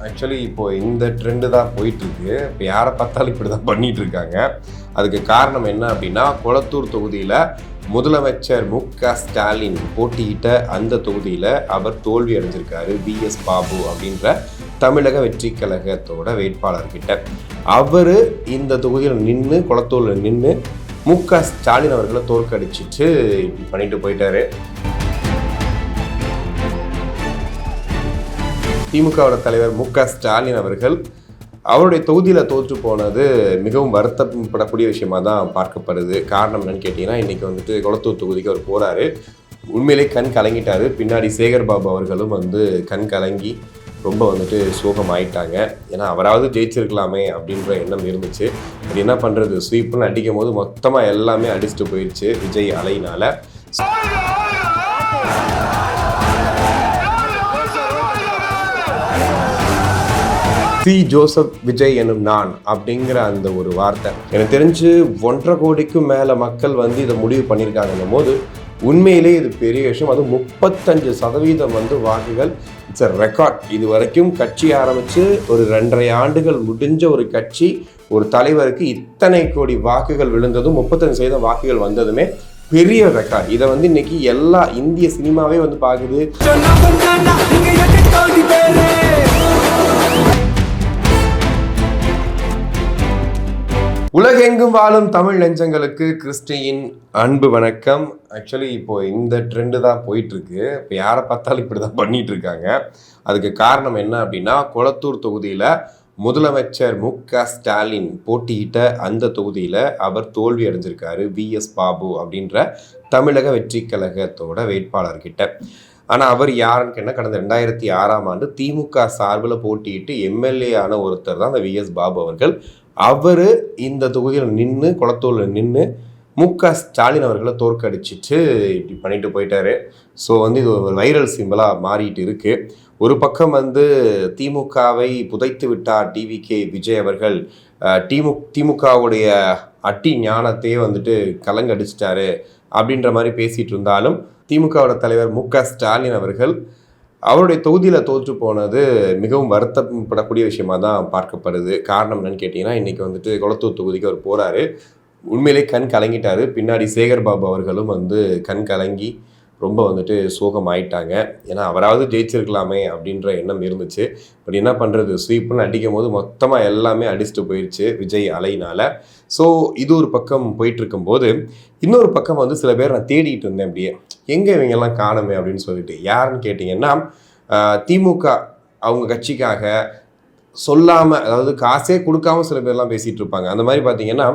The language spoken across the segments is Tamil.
ஆக்சுவலி இப்போ இந்த ட்ரெண்டு தான் போயிட்டுருக்கு. இப்போ யாரை பார்த்தாலும் இப்படி தான் பண்ணிட்டு இருக்காங்க. அதுக்கு காரணம் என்ன அப்படின்னா, கொளத்தூர் தொகுதியில் முதலமைச்சர் மு.க. ஸ்டாலின் போட்டியிட்ட அந்த தொகுதியில் அவர் தோல்வி அடைஞ்சிருக்காரு. பிஎஸ் பாபு அப்படின்ற தமிழக வெற்றி கழகத்தோட வேட்பாளர்கிட்ட. அவர் இந்த தொகுதியில் நின்று கொளத்தூரில் நின்று மு.க. ஸ்டாலின் அவர்களை தோற்கடிச்சிட்டு இப்படி பண்ணிட்டு போயிட்டாரு. திமுகவோட தலைவர் மு.க. ஸ்டாலின் அவர்கள் அவருடைய தொகுதியில் தோற்று போனது மிகவும் வருத்தப்படக்கூடிய விஷயமா தான் பார்க்கப்படுது. காரணம் என்னன்னு கேட்டிங்கன்னா, இன்றைக்கி வந்துட்டு கொளத்தூர் தொகுதிக்கு அவர் போகிறாரு. உண்மையிலே கண் கலங்கிட்டாரு. பின்னாடி சேகர் பாபு அவர்களும் கண் கலங்கி ரொம்ப சோகம் ஆயிட்டாங்க. ஏன்னா அவராவது ஜெயிச்சிருக்கலாமே அப்படின்ற எண்ணம் இருந்துச்சு. அப்படி என்ன பண்ணுறது, ஸ்வீப்னு அடிக்கும் போது மொத்தமாக எல்லாமே அடிச்சுட்டு போயிடுச்சு விஜய் அலையினால. சி ஜோசப் விஜய் எனும் நான் அப்படிங்கிற அந்த ஒரு வார்த்தை எனக்கு தெரிஞ்சு 1.5 கோடிக்கும் மேலே மக்கள் இதை முடிவு பண்ணியிருக்காங்கன்னும் போது உண்மையிலே இது பெரிய விஷயம். அதுவும் 35% வாக்குகள். It's a record. இது வரைக்கும் கட்சி ஆரம்பித்து ஒரு 2.5 ஆண்டுகள் முடிஞ்ச ஒரு கட்சி, ஒரு தலைவருக்கு இத்தனை கோடி வாக்குகள் விழுந்ததும் 35% வாக்குகள் வந்ததுமே பெரிய ரெக்கார்ட். இதை இன்னைக்கு எல்லா இந்திய சினிமாவே பார்க்குது. உலகெங்கும் வாழும் தமிழ் நெஞ்சங்களுக்கு கிறிஸ்டியின் அன்பு வணக்கம். ஆக்சுவலி இப்போ இந்த ட்ரெண்டு தான் போயிட்டுருக்கு. இப்போ யாரை பார்த்தாலும் இப்படி தான் பண்ணிட்டு இருக்காங்க. அதுக்கு காரணம் என்ன அப்படின்னா, கொளத்தூர் தொகுதியில் முதலமைச்சர் மு.க. ஸ்டாலின் போட்டியிட்ட அந்த தொகுதியில் அவர் தோல்வி அடைஞ்சிருக்காரு. பிஎஸ் பாபு அப்படின்ற தமிழக வெற்றி கழகத்தோட வேட்பாளர்கிட்ட. ஆனால் அவர் யாருன்னு என்ன, கடந்த 2006ஆம் ஆண்டு திமுக சார்பில் போட்டியிட்டு எம்எல்ஏ ஆன ஒருத்தர் தான் அந்த விஎஸ் பாபு அவர்கள். அவர் இந்த தொகுதியில் நின்று கொளத்தூரில் நின்று மு.க. ஸ்டாலின் அவர்களை தோற்கடிச்சிட்டு இப்படி பண்ணிட்டு போயிட்டாரு. ஸோ இது ஒரு வைரல் சிம்பிளாக மாறிட்டு இருக்கு. ஒரு பக்கம் திமுகவை புதைத்து விட்டார் டிவிகே விஜய் அவர்கள். திமுகவுடைய அட்டி ஞானத்தையே கலங்கடிச்சிட்டாரு அப்படின்ற மாதிரி பேசிகிட்டு இருந்தாலும், திமுகவோட தலைவர் மு.க. ஸ்டாலின் அவர்கள் அவருடைய தொகுதியில் தோற்று போனது மிகவும் வருத்தப்படக்கூடிய விஷயமா தான் பார்க்கப்படுது. காரணம் என்னன்னு கேட்டிங்கன்னா, இன்றைக்கி கொளத்தூர் தொகுதிக்கு அவர் போகிறாரு. உண்மையிலே கண் கலங்கிட்டாரு. பின்னாடி சேகர் பாபு அவர்களும் கண் கலங்கி ரொம்ப சோகம் ஆயிட்டாங்க. ஏன்னா அவராவது ஜெயிச்சிருக்கலாமே அப்படின்ற எண்ணம் இருந்துச்சு. அப்படி என்ன பண்ணுறது, ஸ்வீப்னு அடிக்கும் போது மொத்தமாக எல்லாமே அடிச்சுட்டு போயிடுச்சு விஜய் அலையினால். ஸோ இது ஒரு பக்கம் போயிட்டுருக்கும்போது, இன்னொரு பக்கம் சில பேர் நான் தேடிட்டு இருந்தேன். அப்படியே எங்கே இவங்கெல்லாம் காணுமே அப்படின்னு சொல்லிட்டு. யாருன்னு கேட்டிங்கன்னா, திமுக அவங்க கட்சிக்காக சொல்லாமல், அதாவது காசே கொடுக்காம சில பேர்லாம் பேசிகிட்டு இருப்பாங்க. அந்த மாதிரி பார்த்தீங்கன்னா,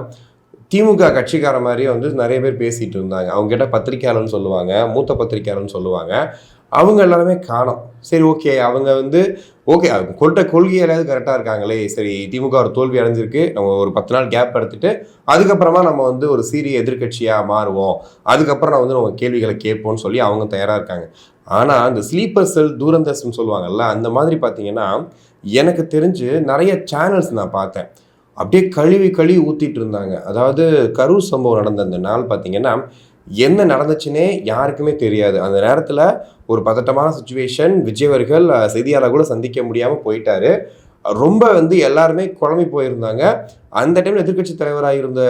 திமுக கட்சிக்கார மாதிரியே நிறைய பேர் பேசிகிட்டு இருந்தாங்க. அவங்ககிட்ட பத்திரிக்கையாளர்னு சொல்லுவாங்க, மூத்த பத்திரிக்கையாளர்னு சொல்லுவாங்க. அவங்க எல்லாருமே காணோம். சரி, ஓகே, அவங்க ஓகே கொள்கையாலாவது கரெக்டாக இருக்காங்களே, சரி திமுக ஒரு தோல்வி அடைஞ்சிருக்கு, நம்ம ஒரு 10 நாள் கேப் எடுத்துட்டு அதுக்கப்புறமா நம்ம ஒரு சீரிய எதிர்கட்சியாக மாறுவோம், அதுக்கப்புறம் நம்ம கேள்விகளை கேட்போம்னு சொல்லி அவங்க தயாராக இருக்காங்க. ஆனால் இந்த ஸ்லீப்பர் செல் தூரந்தர்ஸ்ன்னு சொல்லுவாங்கல்ல, அந்த மாதிரி பார்த்தீங்கன்னா எனக்கு தெரிஞ்சு நிறைய சேனல்ஸ் நான் பார்த்தேன். அப்படியே கழுவி ஊற்றிட்டு இருந்தாங்க. அதாவது கரூர் சம்பவம் நடந்த அந்த நாள் பார்த்தீங்கன்னா, என்ன நடந்துச்சுன்னே யாருக்குமே தெரியாது. அந்த நேரத்தில் ஒரு பதட்டமான சுச்சுவேஷன். விஜய் அவர்கள் செய்தியாளர் கூட சந்திக்க முடியாமல் போயிட்டாரு. ரொம்ப எல்லாருமே குழம்பி போயிருந்தாங்க. அந்த டைமில் எதிர்கட்சி தலைவராக இருந்த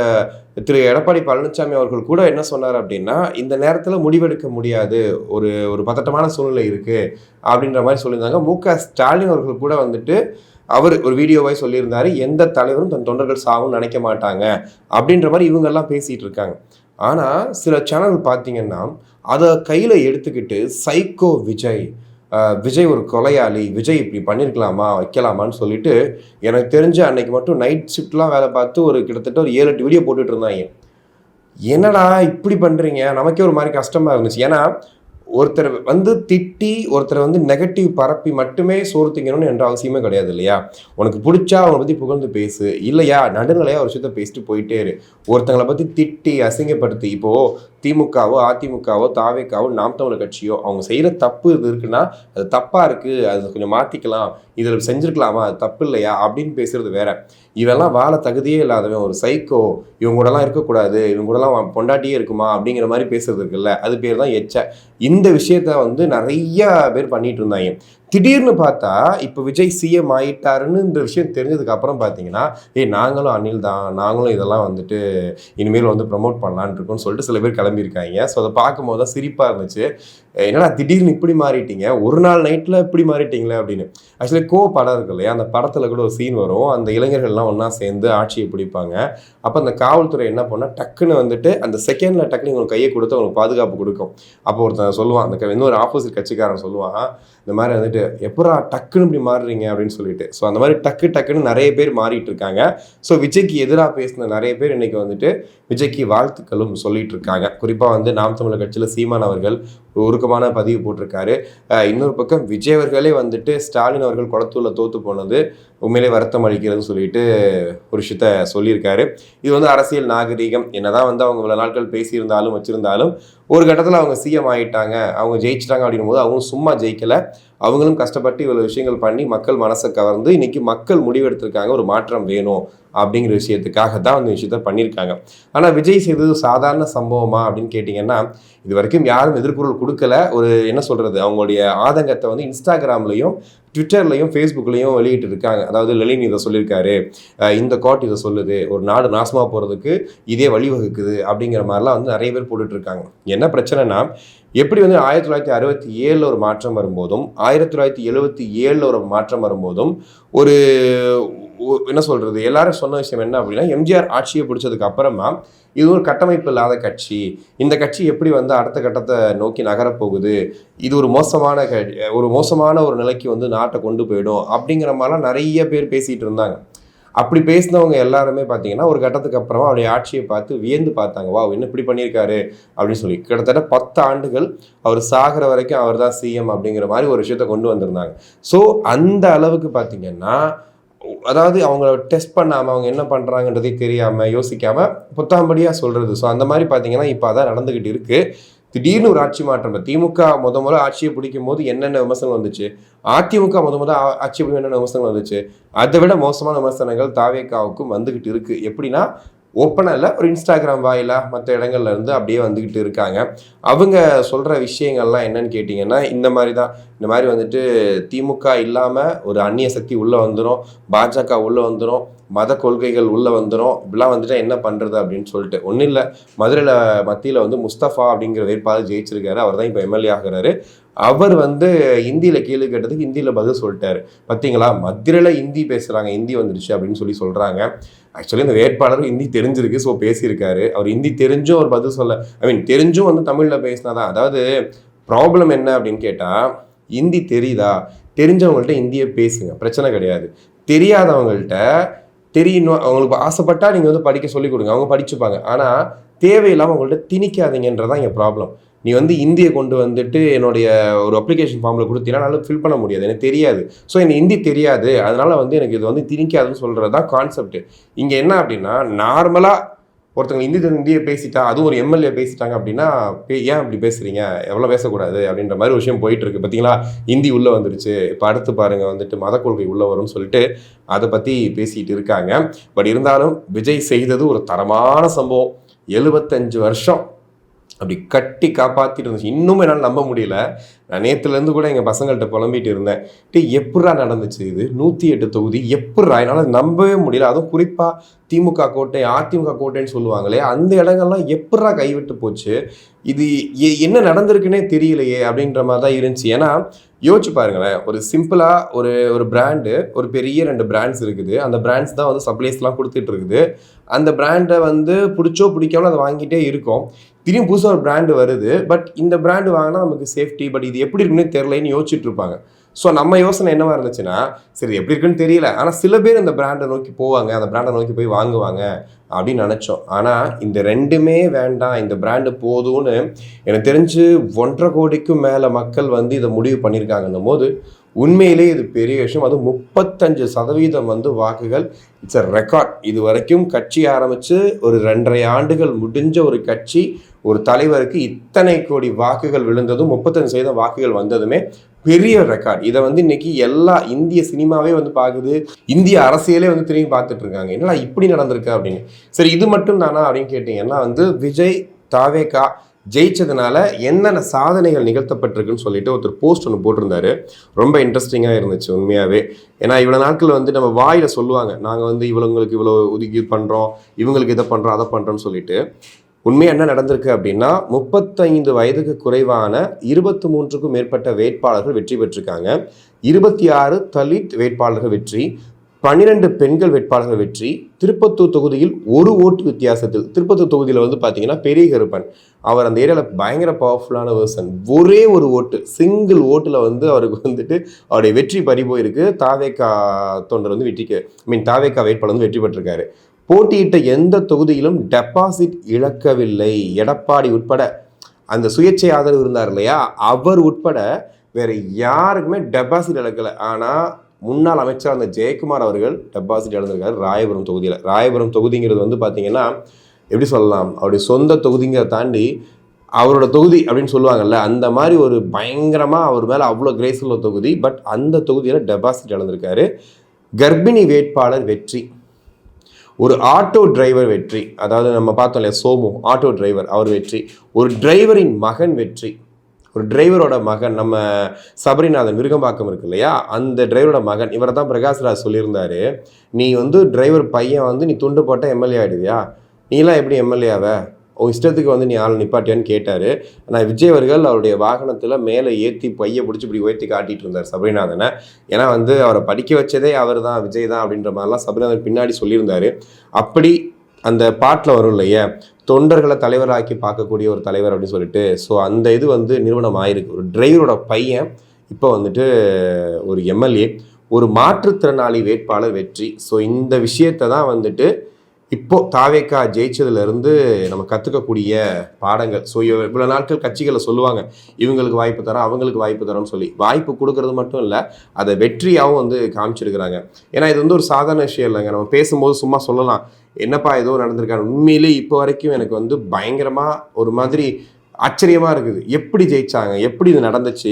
திரு எடப்பாடி பழனிசாமி அவர்கள் கூட என்ன சொன்னார் அப்படின்னா, இந்த நேரத்தில் முடிவெடுக்க முடியாது, ஒரு பதட்டமான சூழ்நிலை இருக்குது அப்படின்ற மாதிரி சொல்லியிருந்தாங்க. மு.க. ஸ்டாலின் அவர்கள் கூட அவர் ஒரு வீடியோவாய் சொல்லியிருந்தாரு, எந்த தலைவரும் தன் தொண்டர்கள் சாவுன்னு நினைக்க மாட்டாங்க அப்படின்ற மாதிரி இவங்கெல்லாம் பேசிகிட்டு இருக்காங்க. ஆனால் சில சேனல் பார்த்தீங்கன்னா அதை கையில் எடுத்துக்கிட்டு சைக்கோ விஜய் ஒரு கொலையாளி, விஜய் இப்படி பண்ணியிருக்கலாமா வைக்கலாமான்னு சொல்லிட்டு, எனக்கு தெரிஞ்ச அன்னைக்கு மட்டும் நைட் ஷிஃப்ட்லாம் வேலை பார்த்து கிட்டத்தட்ட ஒரு 7-8 வீடியோ போட்டுட்டு இருந்தாங்க. என்னடா இப்படி பண்ணுறீங்க, நமக்கே ஒரு மாதிரி கஷ்டமாக இருந்துச்சு. ஏன்னா ஒருத்தர் திட்டி ஒருத்தர் நெகட்டிவ் பரப்பி மட்டுமே சோறு திங்கணும்னு என்ற அவசியமே கிடையாது இல்லையா? உனக்கு பிடிச்சா அவனை பற்றி புகழ்ந்து பேசு, இல்லையா நடுநிலையாக ஒரு விஷயத்த பேசிட்டு போயிட்டே இரு. ஒருத்தங்களை பற்றி திட்டி அசிங்கப்படுத்தி, இப்போது திமுகவோ அதிமுகவோ தாவேக்காவோ நாம் தமிழர் கட்சியோ அவங்க செய்கிற தப்பு இது இருக்குன்னா அது தப்பாக இருக்குது, அது கொஞ்சம் மாற்றிக்கலாம், இதில் செஞ்சுருக்கலாமா, அது தப்பு இல்லையா அப்படின்னு பேசுகிறது வேற. இவெல்லாம் வாழ தகுதியே இல்லாதவன், ஒரு சைக்கோ, இவங்க கூடலாம் இருக்கக்கூடாது, இவங்க கூடலாம் பொண்டாட்டியே இருக்குமா அப்படிங்கிற மாதிரி பேசுறது இருக்குல்ல, அது பேர் தான் எச்ச. இந்த விஷயத்த நிறைய பேர் பண்ணிட்டு இருந்தாங்க. திடீர்னு பார்த்தா இப்போ விஜய் சிஎம் ஆயிட்டாருன்னு இந்த விஷயம் தெரிஞ்சதுக்கு அப்புறம் பார்த்தீங்கன்னா நாங்களும் அனில் தான், நாங்களும் இதெல்லாம் வந்துட்டு இனிமேல் வந்து ப்ரமோட் பண்ணலான்னு இருக்கோம்னு சொல்லிட்டு சில பேர் கிளம்பியிருக்காங்க. ஸோ அதை பார்க்கும்போது தான் சிரிப்பாக இருந்துச்சு. என்னடா திடீர்னு இப்படி மாறிட்டீங்க, ஒரு நாள் நைட்டில் இப்படி மாறிட்டீங்களே அப்படின்னு. ஆக்சுவலி படம் இருக்கு இல்லையா, அந்த படத்தில் கூட ஒரு சீன் வரும். அந்த இளைஞர்கள்லாம் ஒன்றா சேர்ந்து ஆட்சியை பிடிப்பாங்க. அப்போ அந்த காவல்துறை என்ன பண்ணால் டக்குன்னு வந்துட்டு அந்த செகண்டில் டக்குன்னு உங்களுக்கு கையை கொடுத்து அவங்களுக்கு பாதுகாப்பு கொடுக்கும். அப்போ ஒருத்தன் சொல்லுவான், அந்த இன்னொரு ஆப்போசிட் கட்சிக்காரன் சொல்லுவான், இந்த மாதிரி வந்துட்டு எப்படா டக்குன்னு இப்படி மாறுறீங்க அப்படின்னு சொல்லிட்டு. ஸோ அந்த மாதிரி டக்குன்னு நிறைய பேர் மாறிட்டு இருக்காங்க. ஸோ விஜய்க்கு எதிராக பேசின நிறைய பேர் இன்னைக்கு வந்துட்டு விஜய்க்கு வாழ்த்துக்களும் சொல்லிட்டு இருக்காங்க. குறிப்பாக வந்து நாம் தமிழர் கட்சியில் சீமான் அவர்கள் உருக்கமான பதிவு போட்டிருக்காரு. இன்னொரு பக்கம் விஜய் அவர்களே வந்துட்டு ஸ்டாலின் அவர்கள் குளத்தூரில் தோத்து போனது உண்மையிலே வருத்தம் அளிக்கிறதுன்னு சொல்லிட்டு ஒரு விஷயத்த சொல்லியிருக்காரு. இது வந்து அரசியல் நாகரீகம். என்னதான் வந்து அவங்க இவ்வளோ நாட்கள் பேசியிருந்தாலும் வச்சிருந்தாலும் ஒரு கட்டத்தில் அவங்க சிஎம் ஆகிட்டாங்க, அவங்க ஜெயிச்சிட்டாங்க அப்படின்னும் போது அவங்க சும்மா ஜெயிக்கலை, அவங்களும் கஷ்டப்பட்டு இவ்வளோ விஷயங்கள் பண்ணி மக்கள் மனசை கவர்ந்து இன்னைக்கு மக்கள் முடிவெடுத்திருக்காங்க ஒரு மாற்றம் வேணும் அப்படிங்கிற விஷயத்துக்காக தான் அந்த விஷயத்த பண்ணியிருக்காங்க. ஆனால் விஜய் செய்தது சாதாரண சம்பவமா அப்படின்னு கேட்டிங்கன்னா இது வரைக்கும் யாரும் எதிர்குரல் கொடுக்கல. ஒரு என்ன சொல்கிறது, அவங்களுடைய ஆதங்கத்தை வந்து இன்ஸ்டாகிராம்லையும் ட்விட்டர்லையும் ஃபேஸ்புக்லையும் வெளியிட்டு இருக்காங்க. அதாவது லெனின் இதை சொல்லியிருக்காரு, இந்த கோட் இதை சொல்லுது, ஒரு நாடு நாசமாக போகிறதுக்கு இதே வழிவகுக்குது அப்படிங்கிற மாதிரிலாம் வந்து நிறைய பேர் போட்டுட்டு இருக்காங்க. என்ன பிரச்சனைனா, எப்படி வந்து 1967 ஒரு மாற்றம் வரும்போதும் 1977 ஒரு மாற்றம் வரும்போதும் ஒரு என்ன சொல்கிறது, எல்லாரும் சொன்ன விஷயம் என்ன அப்படின்னா, எம்ஜிஆர் ஆட்சியை பிடிச்சதுக்கு அப்புறமா இது ஒரு கட்டமைப்பு இல்லாத கட்சி, இந்த கட்சி எப்படி வந்து அடுத்த கட்டத்தை நோக்கி நகரப்போகுது, இது ஒரு மோசமான ஒரு நிலைக்கு வந்து நாட்டை கொண்டு போயிடும் அப்படிங்கிற மாதிரிலாம் நிறைய பேர் பேசிகிட்டு இருந்தாங்க. அப்படி பேசினவங்க எல்லாருமே பார்த்தீங்கன்னா ஒரு கட்டத்துக்கு அப்புறமா அவருடைய ஆட்சியை பார்த்து வியந்து பார்த்தாங்க, வா என்ன இப்படி பண்ணியிருக்காரு அப்படின்னு சொல்லி. கிட்டத்தட்ட 10 ஆண்டுகள் அவர் சாகிற வரைக்கும் அவர் தான் சிஎம் அப்படிங்கிற மாதிரி ஒரு விஷயத்தை கொண்டு வந்திருந்தாங்க. ஸோ அந்த அளவுக்கு பார்த்தீங்கன்னா, அதாவது அவங்கள டெஸ்ட் பண்ணாமல் அவங்க என்ன பண்ணுறாங்கன்றதே தெரியாமல் யோசிக்காமல் புத்தாம்படியாக சொல்கிறது. ஸோ அந்த மாதிரி பார்த்தீங்கன்னா இப்போ அதான் நடந்துக்கிட்டு இருக்குது. திடீர்னு ஒரு ஆட்சி மாற்றம். திமுக முதல்ல ஆட்சியை பிடிக்கும் போது என்னென்ன விமர்சனம் வந்துச்சு, அதிமுக முதல்ல ஆட்சி பிடிக்கும் என்னென்ன விமர்சனம் வந்துச்சு, அதை விட மோசமான விமர்சனங்கள் தாவேகாவுக்கும் வந்துக்கிட்டு இருக்குது. எப்படின்னா ஓப்பனாக இல்லை, ஒரு இன்ஸ்டாகிராம் வாயிலாக மற்ற இடங்கள்ல இருந்து அப்படியே வந்துக்கிட்டு இருக்காங்க. அவங்க சொல்கிற விஷயங்கள்லாம் என்னன்னு கேட்டிங்கன்னா இந்த மாதிரி தான். இந்த மாதிரி வந்துட்டு திமுக இல்லாமல் ஒரு அந்நிய சக்தி உள்ளே வந்துடும், பாஜக உள்ளே வந்துடும், மத கொள்கைகள் உள்ளே வந்துடும், இப்படிலாம் வந்துட்டு என்ன பண்ணுறது அப்படின்னு சொல்லிட்டு. ஒன்றும் இல்லை, மதுரையில் மத்தியில் வந்து முஸ்தபா அப்படிங்கிற வேட்பாளர் ஜெயிச்சிருக்காரு. அவர் தான் இப்போ எம்எல்ஏ ஆகிறாரு. அவர் வந்து ஹிந்தியில் கேள்வி கேட்டதுக்கு ஹிந்தியில் பதில் சொல்லிட்டாரு. பார்த்தீங்களா, மதுரையில் ஹிந்தி பேசுகிறாங்க, ஹிந்தி வந்துடுச்சு அப்படின்னு சொல்கிறாங்க. ஆக்சுவலி இந்த வேட்பாளரும் ஹிந்தி தெரிஞ்சிருக்கு, ஸோ பேசியிருக்காரு. அவர் ஹிந்தி தெரிஞ்சும் ஒரு பதில் சொல்ல, தெரிஞ்சும் வந்து தமிழில் பேசினாதான். அதாவது ப்ராப்ளம் என்ன அப்படின்னு கேட்டால், ஹிந்தி தெரியுதா, தெரிஞ்சவங்கள்ட்ட ஹிந்தியை பேசுங்க, பிரச்சனை கிடையாது. தெரியாதவங்கள்ட்ட தெரியணும், அவங்களுக்கு ஆசைப்பட்டா நீங்கள் வந்து படிக்க சொல்லிக் கொடுங்க, அவங்க படிச்சுப்பாங்க. ஆனால் தேவையில்லாமல் அவங்கள்ட்ட திணிக்காதீங்கன்றதான் இங்கே ப்ராப்ளம். நீ வந்து இந்தியை கொண்டு வந்துட்டு என்னுடைய ஒரு அப்ளிகேஷன் ஃபார்மில் கொடுத்தீங்கன்னா நல்லா ஃபில் பண்ண முடியாது, எனக்கு தெரியாது. ஸோ எனக்கு ஹிந்தி தெரியாது, அதனால் வந்து எனக்கு இது வந்து திணிக்காதுன்னு சொல்கிறது தான் கான்செப்ட். இங்கே என்ன அப்படின்னா, நார்மலாக ஒருத்தவங்க ஹிந்தியை பேசிட்டா, அதுவும் ஒரு எம்எல்ஏ பேசிட்டாங்க அப்படின்னா ஏன் அப்படி பேசுகிறீங்க, எவ்வளோ பேசக்கூடாது அப்படின்ற மாதிரி விஷயம் போயிட்டு இருக்கு. பார்த்தீங்களா, ஹிந்தி உள்ளே வந்துருச்சு, இப்போ அடுத்து பாருங்கள் வந்துட்டு மத கொள்கை உள்ளே வரும்னு சொல்லிட்டு அதை பற்றி பேசிகிட்டு இருக்காங்க. பட் இருந்தாலும் விஜய் செய்தது ஒரு தரமான சம்பவம். 75 வருஷம் அப்படி கட்டி காப்பாற்றிட்டு இருந்துச்சு. இன்னும் என்னால் நம்ப முடியல. நான் நேற்றுலேருந்து கூட எங்கள் பசங்கள்கிட்ட புலம்பிட்டு இருந்தேன், எப்படா நடந்துச்சு இது, 108 தொகுதி எப்படா, என்னால் நம்பவே முடியல. அதுவும் குறிப்பாக திமுக கோட்டை, அதிமுக கோட்டைன்னு சொல்லுவாங்களே, அந்த இடங்கள்லாம் எப்படா கைவிட்டு போச்சு, இது என்ன நடந்திருக்குன்னே தெரியலையே அப்படின்ற மாதிரி தான் இருந்துச்சு. ஏன்னா யோசிச்சு பாருங்களேன், ஒரு சிம்பிளாக ஒரு பிராண்டு, ஒரு பெரிய 2 பிராண்ட்ஸ் இருக்குது. அந்த பிராண்ட்ஸ் தான் வந்து சப்ளைஸ்லாம் கொடுத்துட்டு இருக்குது. அந்த பிராண்டை வந்து பிடிச்சோ பிடிக்காமலும் அதை வாங்கிட்டே இருக்கோம். திடீர்னு புதுசாக ஒரு பிராண்டு வருது, பட் இந்த பிராண்டு வாங்கினா நமக்கு சேஃப்டி, பட் இது எப்படி இருக்குன்னு தெரியலன்னு யோசிச்சுட்டு இருப்பாங்க. ஸோ நம்ம யோசனை என்னவா இருந்துச்சுன்னா, சரி எப்படி இருக்குன்னு தெரியல, ஆனால் சில பேர் இந்த பிராண்டை நோக்கி போவாங்க, அந்த பிராண்டை நோக்கி போய் வாங்குவாங்க அப்படின்னு நினச்சோம். ஆனால் இந்த ரெண்டுமே வேண்டாம், இந்த பிராண்டு போதும்னு எனக்கு தெரிஞ்சு 1.5 கோடிக்கும் மேலே மக்கள் வந்து இதை முடிவு பண்ணியிருக்காங்கன்னும் போது உண்மையிலே இது பெரிய விஷயம். அதுவும் 35% வந்து வாக்குகள், இட்ஸ் அ ரெக்கார்ட். இது வரைக்கும் கட்சி ஆரம்பித்து ஒரு 2.5 ஆண்டுகள் முடிஞ்ச ஒரு கட்சி, ஒரு தலைவருக்கு இத்தனை கோடி வாக்குகள் விழுந்ததும் 35% வாக்குகள் வந்ததுமே பெரிய ரெக்கார்ட். இதை வந்து இன்னைக்கு எல்லா இந்திய சினிமாவே வந்து பார்க்குது, இந்திய அரசியலே வந்து திரும்பி பார்த்துட்டு இருக்காங்க, என்னடா இப்படி நடந்திருக்கு அப்படின்னு. சரி இது மட்டும் தானா அப்படின்னு கேட்டிங்கன்னா வந்து விஜய், தாவேகா ஜெயிச்சதுனால என்னென்ன சாதனைகள் நிகழ்த்தப்பட்டிருக்குன்னு சொல்லிட்டு ஒருத்தர் போஸ்ட் ஒன்று போட்டிருந்தாரு. ரொம்ப இன்ட்ரெஸ்டிங்காக இருந்துச்சு உண்மையாகவே. ஏன்னா இவ்வளோ நாட்கள் வந்து நம்ம வாயில் சொல்லுவாங்க, நாங்கள் வந்து இவங்களுக்கு இவ்வளோ ஒதுக்கி பண்ணுறோம், இவங்களுக்கு இதை பண்ணுறோம் அதை பண்ணுறோன்னு சொல்லிட்டு. உண்மையாக என்ன நடந்திருக்கு அப்படின்னா 35 வயதுக்கு குறைவான 23க்கும் மேற்பட்ட வேட்பாளர்கள் வெற்றி பெற்றிருக்காங்க. 26 தலித் வேட்பாளர்கள் வெற்றி, 12 பெண்கள் வேட்பாளர்கள் வெற்றி. திருப்பத்தூர் தொகுதியில் ஒரு ஓட்டு வித்தியாசத்தில், திருப்பத்தூர் தொகுதியில் வந்து பார்த்தீங்கன்னா பெரிய கருப்பன் அவர் அந்த ஏரியாவில் பயங்கர பவர்ஃபுல்லான பர்சன், ஒரே ஒரு ஓட்டு சிங்கிள் ஓட்டில் வந்து அவருக்கு வந்துட்டு அவருடைய வெற்றி பறிபோயிருக்கு. தாவேக்கா தொண்டர் வந்து தாவேக்கா வேட்பாளர் வந்து வெற்றி பெற்றிருக்காரு. போட்டியிட்ட எந்த தொகுதியிலும் டெபாசிட் இழக்கவில்லை. எடப்பாடி உட்பட அந்த சுயேட்சை ஆதரவு இருந்தார் இல்லையா, அவர் உட்பட வேற யாருக்குமே டெபாசிட் இழக்கலை. ஆனால் முன்னாள் அமைச்சர் அந்த ஜெயக்குமார் அவர்கள் டெபாசிட் இழந்திருக்காரு ராயபுரம் தொகுதியில். ராயபுரம் தொகுதிங்கிறது வந்து பார்த்தீங்கன்னா எப்படி சொல்லலாம், அவருடைய சொந்த தொகுதிங்கிறத தாண்டி அவரோட தொகுதி அப்படின்னு சொல்லுவாங்கல்ல, அந்த மாதிரி ஒரு பயங்கரமாக அவர் மேலே அவ்வளோ கிரேஸ் உள்ள தொகுதி. பட் அந்த தொகுதியில் டெபாசிட் இழந்திருக்காரு. கர்ப்பிணி வேட்பாளர் வெற்றி, ஒரு ஆட்டோ டிரைவர் வெற்றி, அதாவது நம்ம பார்த்தோம் இல்லையா சோமு ஆட்டோ டிரைவர், அவர் வெற்றி. ஒரு டிரைவரின் மகன் வெற்றி, ஒரு டிரைவரோட மகன், நம்ம சபரிநாதன் விருகம்பாக்கம் இருக்கு இல்லையா, அந்த டிரைவரோட மகன். இவரை தான் பிரகாஷ்ராஜ் சொல்லியிருந்தாரு, நீ வந்து டிரைவர் பையன் வந்து நீ துண்டு போட்டால் எம்எல்ஏ ஆகிடுவியா, நீலாம் எப்படி எம்எல்ஏ இஷ்டத்துக்கு வந்து நீ ஆள் நிப்பாட்டியான்னு கேட்டார். ஆனால் விஜய் அவர்கள் அவருடைய வாகனத்தில் மேலே ஏற்றி பையை பிடிச்சி இப்படி உயர்த்தி காட்டிகிட்டு இருந்தார் சபரிநாதனை. ஏன்னா வந்து அவரை படிக்க வச்சதே அவர் தான், விஜய் தான் அப்படின்ற மாதிரிலாம் சபரிநாதன் பின்னாடி சொல்லியிருந்தார். அப்படி அந்த பாட்டில் வரும் இல்லையா, தொண்டர்களை தலைவராக்கி பார்க்கக்கூடிய ஒரு தலைவர் அப்படின்னு சொல்லிட்டு. ஸோ அந்த இது வந்து நிறுவனம் ஆயிருக்கு. ஒரு டிரைவரோட பையன் இப்போ வந்துட்டு ஒரு எம்எல்ஏ, ஒரு மாற்றுத்திறனாளி வேட்பாளர் வெற்றி. ஸோ இந்த விஷயத்தை தான் வந்துட்டு இப்போது தாவேக்கா ஜெயிச்சதுலேருந்து நம்ம கற்றுக்கக்கூடிய பாடங்கள். ஸோ இவ்வளோ நாட்கள் கட்சிகளை சொல்லுவாங்க, இவங்களுக்கு வாய்ப்பு தரோம் அவங்களுக்கு வாய்ப்பு தரோம்னு சொல்லி. வாய்ப்பு கொடுக்கறது மட்டும் இல்லை, அதை வெற்றியாகவும் வந்து காமிச்சிருக்கிறாங்க. ஏன்னா இது வந்து ஒரு சாதாரண விஷயம் இல்லைங்க. நம்ம பேசும்போது சும்மா சொல்லலாம், என்னப்பா ஏதோ நடந்திருக்காங்க. உண்மையிலேயே இப்போ வரைக்கும் எனக்கு வந்து பயங்கரமாக ஒரு மாதிரி ஆச்சரியமாக இருக்குது, எப்படி ஜெயிச்சாங்க, எப்படி இது நடந்துச்சு.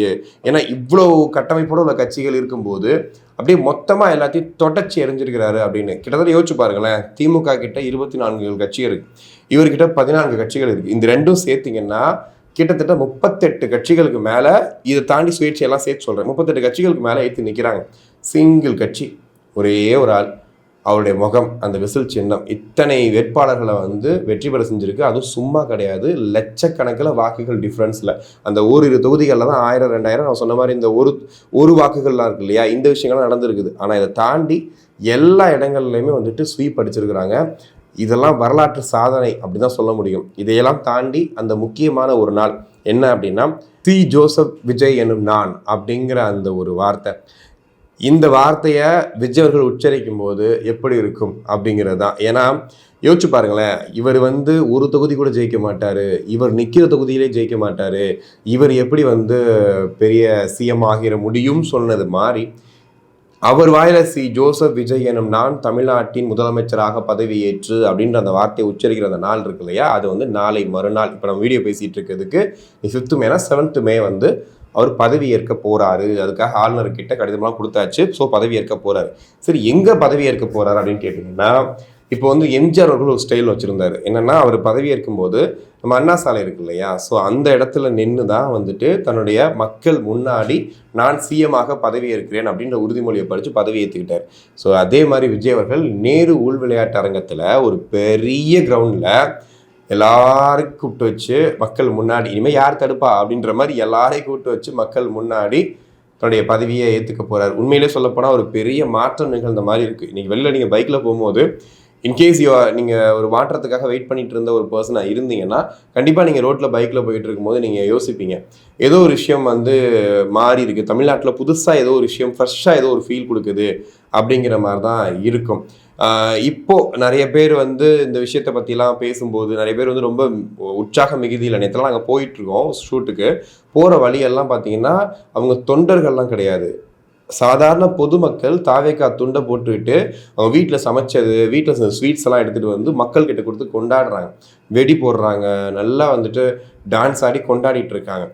ஏன்னா இவ்வளோ கட்டமைப்போடு உள்ள கட்சிகள் இருக்கும்போது அப்படியே மொத்தமாக எல்லாத்தையும் தொடச்சி எறிஞ்சிருக்கிறாரு அப்படின்னு. கிட்டத்தட்ட யோசிச்சு பாருங்களேன், திமுக கிட்ட 24 கட்சிகள் இருக்குது, இவர்கிட்ட 14 கட்சிகள் இருக்குது. இந்த ரெண்டும் சேர்த்திங்கன்னா கிட்டத்தட்ட 38 கட்சிகளுக்கு மேலே, இதை தாண்டி சுயேட்சையெல்லாம் சேர்த்து சொல்கிறேன், 38 கட்சிகளுக்கு மேலே ஏற்றி நிற்கிறாங்க. சிங்கிள் கட்சி, ஒரே ஒரு ஆள், அவருடைய முகம், அந்த விசில் சின்னம், இத்தனை வேட்பாளர்களை வந்து வெற்றி பெற செஞ்சுருக்கு. அதுவும் சும்மா கிடையாது, லட்சக்கணக்கில் வாக்குகள் டிஃப்ரென்ஸில். அந்த ஓரிரு தொகுதிகளில் தான் 1000 2000 நான் சொன்ன மாதிரி இந்த ஒரு வாக்குகள்லாம் இருக்கு இல்லையா, இந்த விஷயங்கள்லாம் நடந்திருக்குது. ஆனால் இதை தாண்டி எல்லா இடங்கள்லையுமே வந்துட்டு ஸ்வீப் அடிச்சிருக்கிறாங்க. இதெல்லாம் வரலாற்று சாதனை அப்படி தான் சொல்ல முடியும். இதையெல்லாம் தாண்டி அந்த முக்கியமான ஒரு நாள் என்ன அப்படின்னா, சி ஜோசப் விஜய் எனும் நான் அப்படிங்கிற அந்த ஒரு வார்த்தை. இந்த வார்த்தையை விஜய் அவர்கள் உச்சரிக்கும் போது எப்படி இருக்கும் அப்படிங்கிறது தான். ஏன்னா யோசிச்சு பாருங்களேன், இவர் வந்து ஒரு தொகுதி கூட ஜெயிக்க மாட்டார், இவர் நிற்கிற தொகுதியிலே ஜெயிக்க மாட்டார், இவர் எப்படி வந்து பெரிய சிஎம் ஆகிற முடியும் சொன்னது மாதிரி அவர் வாயில சி ஜோசப் விஜய் எனும் நான் தமிழ்நாட்டின் முதலமைச்சராக பதவியேற்று அப்படின்ற அந்த வார்த்தையை உச்சரிக்கிற அந்த நாள் இருக்கு இல்லையா, அது வந்து நாளை மறுநாள். இப்போ நம்ம வீடியோ பேசிகிட்டு இருக்கிறதுக்கு 5th மேனா 7th மே வந்து அவர் பதவி ஏற்க போகிறாரு. அதுக்காக ஆளுநர்கிட்ட கடிதம்லாம் கொடுத்தாச்சு. ஸோ பதவி ஏற்க போகிறாரு. சரி, எங்கே பதவி ஏற்க போகிறாரு அப்படின்னு கேட்டிங்கன்னா, இப்போ வந்து எம்ஜிஆர் அவர்கள் ஒரு ஸ்டைல் வச்சுருந்தார். என்னென்னா, அவர் பதவி ஏற்கும்போது நம்ம அண்ணா சாலை இருக்கு இல்லையா, ஸோ அந்த இடத்துல நின்று தான் வந்துட்டு தன்னுடைய மக்கள் முன்னாடி நான் சிஎம்மாக பதவி ஏற்கிறேன் அப்படின்ற உறுதிமொழியை படித்து பதவி ஏற்றுக்கிட்டார். ஸோ அதே மாதிரி விஜய் அவர்கள் நேரு உள் விளையாட்டு அரங்கத்தில் ஒரு பெரிய கிரவுண்டில் எல்லாரையும் கூப்பிட்டு வச்சு மக்கள் முன்னாடி, இனிமேல் யார் தடுப்பா அப்படின்ற மாதிரி எல்லாரையும் கூப்பிட்டு வச்சு மக்கள் முன்னாடி தன்னுடைய பதவியை ஏற்றுக்க போகிறார். உண்மையிலே சொல்லப்போனால் ஒரு பெரிய மாற்றம் நிகழ்ந்த மாதிரி இருக்குது. இன்றைக்கி வெளில நீங்கள் பைக்கில் போகும்போது இன்கேஸ் நீங்கள் ஒரு மாற்றத்துக்காக வெயிட் பண்ணிட்டு இருந்த ஒரு பர்சனாக இருந்தீங்கன்னா, கண்டிப்பாக நீங்கள் ரோட்டில் பைக்கில் போயிட்டு இருக்கும்போது நீங்கள் யோசிப்பீங்க, ஏதோ ஒரு விஷயம் வந்து மாறி இருக்குது, தமிழ்நாட்டில் புதுசாக ஏதோ ஒரு விஷயம் ஃப்ரெஷ்ஷாக ஏதோ ஒரு ஃபீல் கொடுக்குது அப்படிங்கிற மாதிரி தான் இருக்கும். இப்போது நிறைய பேர் வந்து இந்த விஷயத்தை பற்றிலாம் பேசும்போது நிறைய பேர் வந்து ரொம்ப உற்சாக மிகுதியில், நேற்றுலாம் நாங்கள் போயிட்டுருக்கோம் ஷூட்டுக்கு, போகிற வழியெல்லாம் பார்த்தீங்கன்னா அவங்க தொண்டர்கள்லாம் கிடையாது, சாதாரண பொதுமக்கள் தாவேக்கா துண்டை போட்டுக்கிட்டு அவங்க வீட்டில் சமைச்சது, வீட்டில் ஸ்வீட்ஸ் எல்லாம் எடுத்துகிட்டு வந்து மக்கள்கிட்ட கொடுத்து கொண்டாடுறாங்க, வெடி போடுறாங்க, நல்லா வந்துட்டு டான்ஸ் ஆடி கொண்டாடிட்டு இருக்காங்க.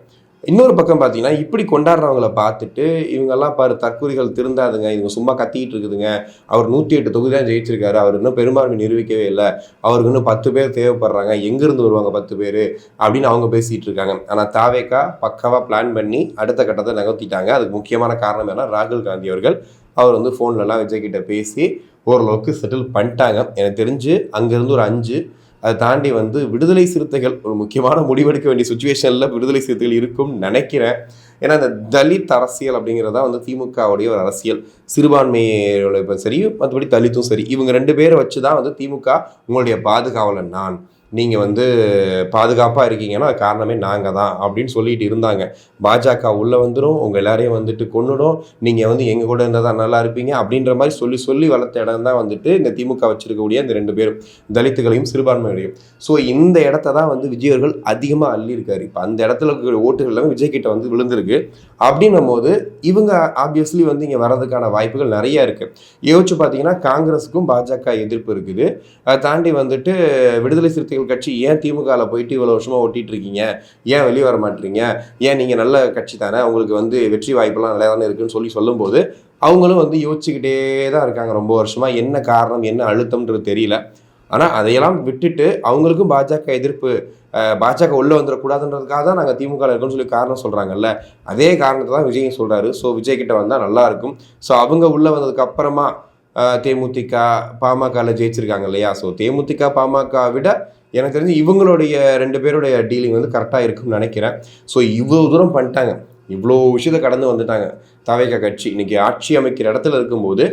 இன்னொரு பக்கம் பார்த்தீங்கன்னா இப்படி கொண்டாடுறவங்கள பார்த்துட்டு இவங்கெல்லாம் பாரு தற்கொலைகள் திருந்தாதுங்க, இவங்க சும்மா கத்திக்கிட்டு இருக்குதுங்க, அவர் 108 தொகுதி தான் ஜெயிச்சிருக்காரு, அவர் இன்னும் பெரும்பான்மை நிரூபிக்கவே இல்லை, அவருக்கு இன்னும் 10 பேர் தேவைப்படுறாங்க, எங்கேருந்து வருவாங்க 10 பேர் அப்படின்னு அவங்க பேசிகிட்டு இருக்காங்க. ஆனால் தாவேகா பக்காவாக பிளான் பண்ணி அடுத்த கட்டத்தை நகர்த்திட்டாங்க. அதுக்கு முக்கியமான காரணம் என்ன, ராகுல் காந்தி அவர்கள் அவர் வந்து ஃபோன்லலாம் விஜய் கிட்ட பேசி ஓரளவுக்கு செட்டில் பண்ணிட்டாங்க. எனக்கு தெரிஞ்சு அங்கேருந்து ஒரு 5 அதை தாண்டி வந்து விடுதலை சிறுத்தைகள் ஒரு முக்கியமான முடிவெடுக்க வேண்டிய சுச்சுவேஷனில் விடுதலை சிறுத்தைகள் இருக்கும்னு நினைக்கிறேன். ஏன்னா இந்த தலித் அரசியல் அப்படிங்கிறதா வந்து திமுகவுடைய ஒரு அரசியல். சிறுபான்மையோட இப்போ சரி, மற்றபடி தலித்தும் சரி, இவங்க 2 பேரை வச்சு தான் வந்து திமுக உங்களுடைய பாதுகாவலன் நான், நீங்கள் வந்து பாதுகாப்பாக இருக்கீங்கன்னா அது காரணமே நாங்கள் தான் அப்படின்னு சொல்லிட்டு இருந்தாங்க. பாஜக உள்ளே வந்துடும், உங்கள் எல்லாரையும் வந்துட்டு கொன்னுடும், நீங்கள் வந்து எங்கள் கூட இருந்தால் தான் நல்லா இருப்பீங்க அப்படின்ற மாதிரி சொல்லி சொல்லி வளர்த்த இடம் தான் வந்துட்டு இந்த திமுக வச்சிருக்கக்கூடிய இந்த 2 பேரும், தலித்துகளையும் சிறுபான்மையுடையும். ஸோ இந்த இடத்த தான் வந்து விஜய் அவர்கள் அதிகமாக அள்ளியிருக்காரு. இப்போ அந்த இடத்துல இருக்கிற ஓட்டுகள் எல்லாமே விஜய் கிட்ட வந்து விழுந்திருக்கு. அப்படின்னும் போது இவங்க ஆப்வியஸ்லி வந்து இங்கே வர்றதுக்கான வாய்ப்புகள் நிறைய இருக்குது. யோசிச்சு பார்த்தீங்கன்னா காங்கிரஸுக்கும் பாஜக எதிர்ப்பு இருக்குது. அதை தாண்டி வந்துட்டு விடுதலை சிறுத்தைகள் கட்சி ஏன் திமுகவில் போயிட்டு இவ்வளோ வருஷமாக ஓட்டிகிட்டு இருக்கீங்க, ஏன் வெளியே வர மாட்டீங்க, ஏன் நீங்கள் நல்ல கட்சி தானே, உங்களுக்கு வந்து வெற்றி வாய்ப்பெல்லாம் நல்லா தானே இருக்குன்னு சொல்லும்போது அவங்களும் வந்து யோசிச்சுக்கிட்டே தான் இருக்காங்க ரொம்ப வருஷமாக. என்ன காரணம், என்ன அழுத்தம்ன்றது தெரியல. ஆனால் அதையெல்லாம் விட்டுட்டு அவங்களுக்கும் பாஜக எதிர்ப்பு, பாஜக உள்ளே வந்துடக்கூடாதுன்றதுக்காக தான் நாங்கள் திமுக இருக்கோம்னு சொல்லி காரணம் சொல்கிறாங்கல்ல, அதே காரணத்தை தான் விஜயும் சொல்கிறாரு. ஸோ விஜய் கிட்ட வந்தால் நல்லாயிருக்கும். ஸோ அவங்க உள்ளே வந்ததுக்கு அப்புறமா தேமுதிக பாமகவில் ஜெயிச்சிருக்காங்க இல்லையா. ஸோ தேமுதிக பாமக விட எனக்கு தெரிஞ்சு இவங்களுடைய 2 பேருடைய டீலிங் வந்து கரெக்டாக இருக்குன்னு நினைக்கிறேன். ஸோ இவ்வளோ தூரம் பண்ணிட்டாங்க, இவ்வளோ விஷயத்தை கடந்து வந்துட்டாங்க தாவேகா கட்சி. இன்னைக்கு ஆட்சி அமைக்கிற இடத்துல இருக்கும்போது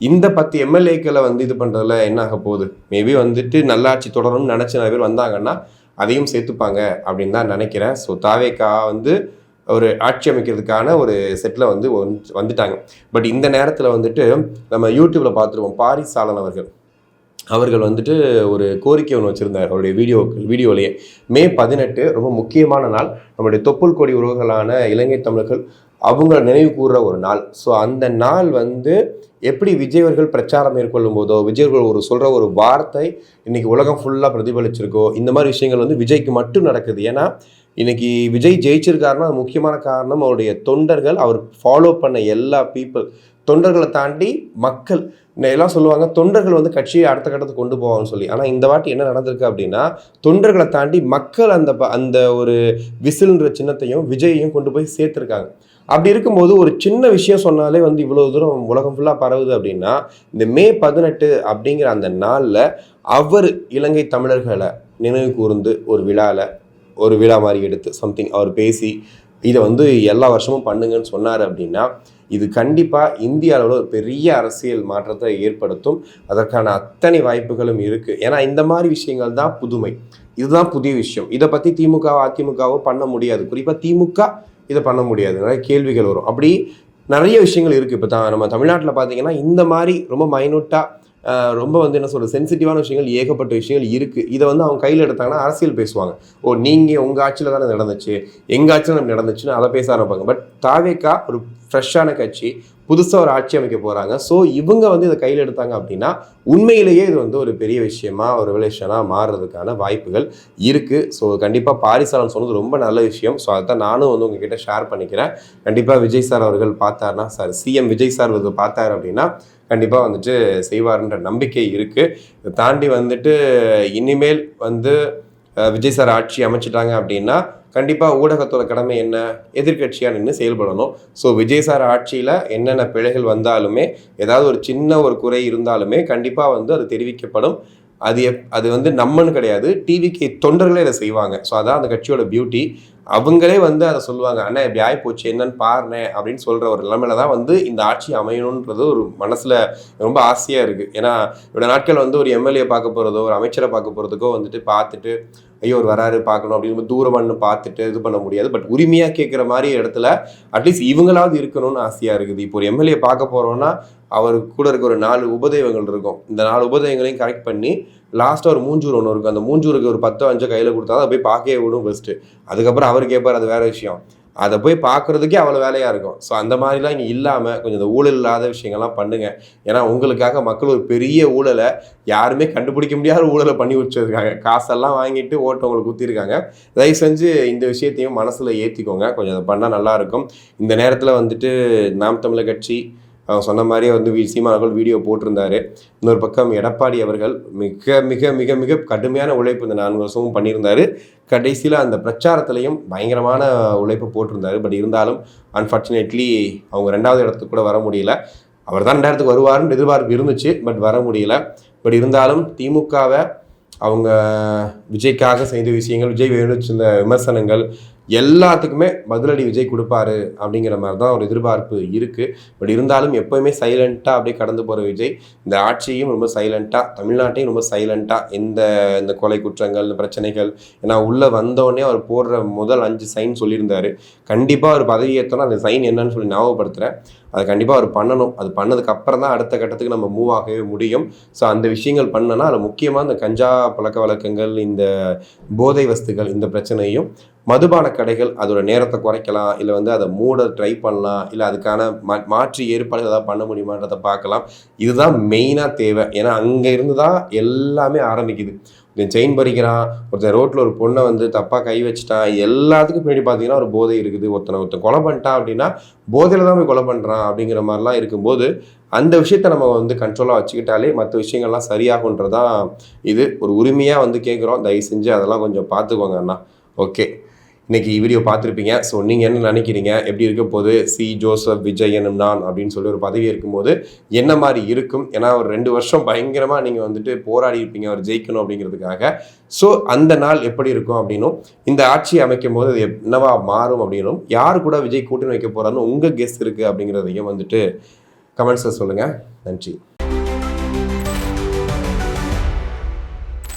இந்த 10 எம்எல்ஏக்களை வந்து இது பண்ணுறதுல என்ன ஆக போகுது, மேபி வந்துட்டு நல்லாட்சி தொடரணும்னு நினச்சி நிறைய பேர் வந்தாங்கன்னா அதையும் சேர்த்துப்பாங்க அப்படின்னு தான் நினைக்கிறேன். ஸோ தாவேகா வந்து ஒரு ஆட்சி அமைக்கிறதுக்கான ஒரு செட்டில் வந்து வந்துட்டாங்க. பட் இந்த நேரத்தில் வந்துட்டு நம்ம யூடியூப்பில் பார்த்துருவோம், பாரிசாலன் அவர்கள் வந்துட்டு ஒரு கோரிக்கை ஒன்று வச்சுருந்தார் அவருடைய வீடியோலேயே. மே 18 ரொம்ப முக்கியமான நாள், நம்மளுடைய தொப்புள் கொடி உறவுகளான இலங்கை தமிழர்கள் அவங்க நினைவு கூறுற ஒரு நாள். ஸோ அந்த நாள் வந்து எப்படி விஜய் அவர்கள் பிரச்சாரம் மேற்கொள்ளும் போதோ, விஜய் அவர்கள் ஒரு சொல்கிற ஒரு வார்த்தை இன்னைக்கு உலகம் ஃபுல்லாக பிரதிபலிச்சிருக்கோ, இந்த மாதிரி விஷயங்கள் வந்து விஜய்க்கு மட்டும் நடக்குது. ஏன்னா இன்னைக்கு விஜய் ஜெயிச்சிருக்காருன்னா அது முக்கியமான காரணம் அவருடைய தொண்டர்கள், அவர் ஃபாலோ பண்ண எல்லா தொண்டர்களை தாண்டி மக்கள். எல்லாம் சொல்லுவாங்க தொண்டர்கள் வந்து கட்சியை அடுத்த கட்டத்துக்கு கொண்டு போவாங்கன்னு சொல்லி. ஆனால் இந்த வாட்டி என்ன நடந்திருக்கு அப்படின்னா தொண்டர்களை தாண்டி மக்கள் அந்த ஒரு விசில்ன்ற சின்னத்தையும் விஜயையும் கொண்டு போய் சேர்த்துருக்காங்க. அப்படி இருக்கும்போது ஒரு சின்ன விஷயம் சொன்னாலே வந்து இவ்வளோ தூரம் உலகம் ஃபுல்லாக பரவுது அப்படின்னா இந்த மே 18 அப்படிங்கிற அந்த நாளில் அவர் இலங்கை தமிழர்களை நினைவு கூர்ந்து ஒரு விழா மாதிரி எடுத்து சம்திங் அவர் பேசி இதை வந்து எல்லா வருஷமும் பண்ணுங்கன்னு சொன்னார் அப்படின்னா இது கண்டிப்பாக இந்திய அளவில் ஒரு பெரிய அரசியல் மாற்றத்தை ஏற்படுத்தும். அதற்கான அத்தனை வாய்ப்புகளும் இருக்குது. ஏன்னா இந்த மாதிரி விஷயங்கள் தான் புதுமை, இதுதான் புதிய விஷயம். இதை பற்றி திமுகவோ அதிமுகவோ பண்ண முடியாது, குறிப்பாக திமுக இதை பண்ண முடியாது. நிறைய கேள்விகள் வரும். அப்படி நிறைய விஷயங்கள் இருக்குது. இப்போ நம்ம தமிழ்நாட்டில் பார்த்தீங்கன்னா இந்த மாதிரி ரொம்ப மைனூட்டாக ரொம்ப வந்து என்ன சொல்கிறது சென்சிட்டிவான விஷயங்கள் ஏகப்பட்ட விஷயங்கள் இருக்குது. இதை வந்து அவங்க கையில் எடுத்தாங்கன்னா அரசியல் பேசுவாங்க. ஓ நீங்கள் உங்கள் ஆட்சியில் தானே நடந்துச்சு, எங்கள் ஆட்சியில் நம்ம நடந்துச்சுன்னு அதை பேச ஆரம்பிப்பாங்க. பட் தாவேகா ஒரு ஃப்ரெஷ்ஷான கட்சி, புதுசாக ஒரு ஆட்சி அமைக்க போகிறாங்க. ஸோ இவங்க வந்து இதை கையில் எடுத்தாங்க அப்படின்னா உண்மையிலேயே இது வந்து ஒரு பெரிய விஷயமா ஒரு ரெவல்யூஷனாக மாறுறதுக்கான வாய்ப்புகள் இருக்குது. ஸோ கண்டிப்பாக பாரிசாலன் சொன்னது ரொம்ப நல்ல விஷயம். ஸோ அதான் நானும் வந்து உங்ககிட்ட ஷேர் பண்ணிக்கிறேன். கண்டிப்பாக விஜய் சார் அவர்கள் பார்த்தாருன்னா, சிஎம் விஜய் சார் வந்து பார்த்தாரு அப்படின்னா கண்டிப்பாக வந்துட்டு செய்வார்ன்ற நம்பிக்கை இருக்குது. இதை தாண்டி வந்துட்டு இனிமேல் வந்து விஜய் சார் ஆட்சி அமைச்சிட்டாங்க அப்படின்னா கண்டிப்பாக ஊடகத்தோட கடமை என்ன, எதிர்கட்சியாக நின்று செயல்படணும். ஸோ விஜய் சார் ஆட்சியில் என்னென்ன பிழைகள் வந்தாலுமே, ஏதாவது ஒரு சின்ன ஒரு குறை இருந்தாலுமே கண்டிப்பாக வந்து அது தெரிவிக்கப்படும். அது வந்து நம்மன்னு கிடையாது, டிவிக்கு தொண்டர்களே இதை செய்வாங்க. ஸோ அதான் அந்த கட்சியோட பியூட்டி. அவங்களே வந்து அதை சொல்லுவாங்க, அண்ணா இப்படி ஆகிப்போச்சு என்னன்னு பாருனே அப்படின்னு சொல்கிற ஒரு நிலைமையில தான் வந்து இந்த ஆட்சி அமையணுன்றது ஒரு மனசில் ரொம்ப ஆசையாக இருக்குது. ஏன்னா இவ்வளோ நாட்கள் வந்து ஒரு எம்எல்ஏ பார்க்க போகிறதோ ஒரு அமைச்சரை பார்க்க போகிறதுக்கோ வந்துட்டு பார்த்துட்டு ஐயோ ஒரு வராரு பார்க்கணும் அப்படின்னு தூரமானு பார்த்துட்டு இது பண்ண முடியாது. பட் உரிமையாக கேட்குற மாதிரி இடத்துல அட்லீஸ்ட் இவங்களாவது இருக்கணும்னு ஆசையாக இருக்குது. இப்போ ஒரு எம்எல்ஏ பார்க்க போகிறோன்னா அவர் கூட இருக்க ஒரு 4 உபதெய்வங்கள் இருக்கும். இந்த 4 உபதெய்வங்களையும் கரெக்ட் பண்ணி லாஸ்ட்டாக ஒரு மூஞ்சூர் ஒன்று இருக்கும். அந்த மூஞ்சூருக்கு ஒரு 10 5 கையில் கொடுத்தா அதை போய் பார்க்கவே விடும் பெஸ்ட்டு. அதுக்கப்புறம் அவர் கேட்பார், அது வேறு விஷயம். அதை போய் பார்க்குறதுக்கே அவ்வளோ வேலையாக இருக்கும். ஸோ அந்த மாதிரிலாம் இங்கே இல்லாமல் கொஞ்சம் இந்த ஊழல் இல்லாத விஷயங்கள்லாம் பண்ணுங்கள். ஏன்னா உங்களுக்காக மக்கள் ஒரு பெரிய ஊழலை, யாருமே கண்டுபிடிக்க முடியாத ஊழலை பண்ணி வச்சுருக்காங்க. காசெல்லாம் வாங்கிட்டு ஓட்டு உங்களுக்கு ஊற்றிருக்காங்க. தயவு செஞ்சு இந்த விஷயத்தையும் மனசில் ஏற்றிக்கோங்க. கொஞ்சம் அதை பண்ணால் நல்லாயிருக்கும். இந்த நேரத்தில் வந்துட்டு நாம் தமிழர் கட்சி அவங்க சொன்ன மாதிரியே வந்து சீமான் அவர்கள் வீடியோ போட்டிருந்தாரு. இன்னொரு பக்கம் எடப்பாடி அவர்கள் மிக மிக மிக மிக கடுமையான உழைப்பு இந்த 4 வருஷமும் பண்ணியிருந்தாரு. கடைசியில் அந்த பிரச்சாரத்திலையும் பயங்கரமான உழைப்பு போட்டிருந்தாரு. பட் இருந்தாலும் அன்ஃபார்ச்சுனேட்லி அவங்க 2வது இடத்துக்கு கூட வர முடியல. அவர் தான் 2 இடத்துக்கு வருவாருன்னு எதிர்பார்ப்பு இருந்துச்சு, பட் வர முடியல. பட் இருந்தாலும் திமுகவை அவங்க விஜய்க்காக செய்த விஷயங்கள், விஜய் சில விமர்சனங்கள் எல்லாத்துக்குமே பதிலடி விஜய் கொடுப்பாரு அப்படிங்கிற மாதிரி தான் ஒரு எதிர்பார்ப்பு இருக்குது. பட் இருந்தாலும் எப்போயுமே சைலண்ட்டாக அப்படியே கடந்து போகிற விஜய் இந்த ஆட்சியையும் ரொம்ப சைலண்ட்டாக, தமிழ்நாட்டையும் ரொம்ப சைலண்ட்டாக இந்த கொலை குற்றங்கள், இந்த பிரச்சனைகள், ஏன்னா உள்ளே வந்தோடனே அவர் போடுற முதல் 5 சைன் சொல்லியிருந்தார். கண்டிப்பாக அவர் பதவி ஏற்றோன்னா அந்த சைன் என்னன்னு சொல்லி ஞாபகப்படுத்துகிறேன். அதை கண்டிப்பாக அவர் பண்ணணும். அது பண்ணதுக்கு அப்புறம் தான் அடுத்த கட்டத்துக்கு நம்ம மூவ் ஆகவே முடியும். ஸோ அந்த விஷயங்கள் பண்ணனா அதில் முக்கியமாக இந்த கஞ்சா பழக்க வழக்கங்கள், இந்த போதை வஸ்துகள், இந்த பிரச்சனையும், மதுபான கடைகள் அதோட நேரத்தை குறைக்கலாம், இல்லை வந்து அதை மூட ட்ரை பண்ணலாம், இல்லை அதுக்கான மாற்று ஏற்பாடு ஏதாவது பண்ண முடியுமான்றதை பார்க்கலாம். இதுதான் மெயினாக தேவை. ஏன்னா அங்கே இருந்து தான் எல்லாமே ஆரம்பிக்குது. ஒருத்தன் செயின் பறிக்கிறான், ஒருத்தன் ரோட்டில் ஒரு பொண்ணை வந்து தப்பாக கை வச்சுட்டான், எல்லாத்துக்கும் பின்னாடி பார்த்தீங்கன்னா ஒரு போதை இருக்குது. ஒருத்தன் கொலை பண்ணிட்டான் அப்படின்னா போதையில் தான் போய் கொலை பண்ணுறான் அப்படிங்கிற மாதிரிலாம் இருக்கும்போது அந்த விஷயத்த நம்ம வந்து கண்ட்ரோலாக வச்சுக்கிட்டாலே மற்ற விஷயங்கள்லாம் சரியாகுன்றதான் இது. ஒரு உரிமையாக வந்து கேட்குறோம். தயவு செஞ்சு அதெல்லாம் கொஞ்சம் பார்த்துக்கோங்க அண்ணா. ஓகே, இன்றைக்கி வீடியோ பார்த்துருப்பீங்க. ஸோ நீங்கள் என்ன நினைக்கிறீங்க? எப்படி இருக்க போது சி ஜோசப் விஜய் எனும் நான் அப்படின்னு சொல்லி ஒரு பதவி இருக்கும்போது என்ன மாதிரி இருக்கும்? ஏன்னா ஒரு 2 வருஷம் பயங்கரமாக நீங்கள் வந்துட்டு போராடி இருப்பீங்க அவர் ஜெயிக்கணும் அப்படிங்கிறதுக்காக. ஸோ அந்த நாள் எப்படி இருக்கும் அப்படின்னும், இந்த ஆட்சி அமைக்கும் போது அது என்னவா மாறும் அப்படின்னும், யார் கூட விஜய் கூட்டணி வைக்க போகிறாருன்னு உங்கள் கெஸ் இருக்குது அப்படிங்கிறதையும் வந்துட்டு கமெண்ட்ஸில் சொல்லுங்கள். நன்றி.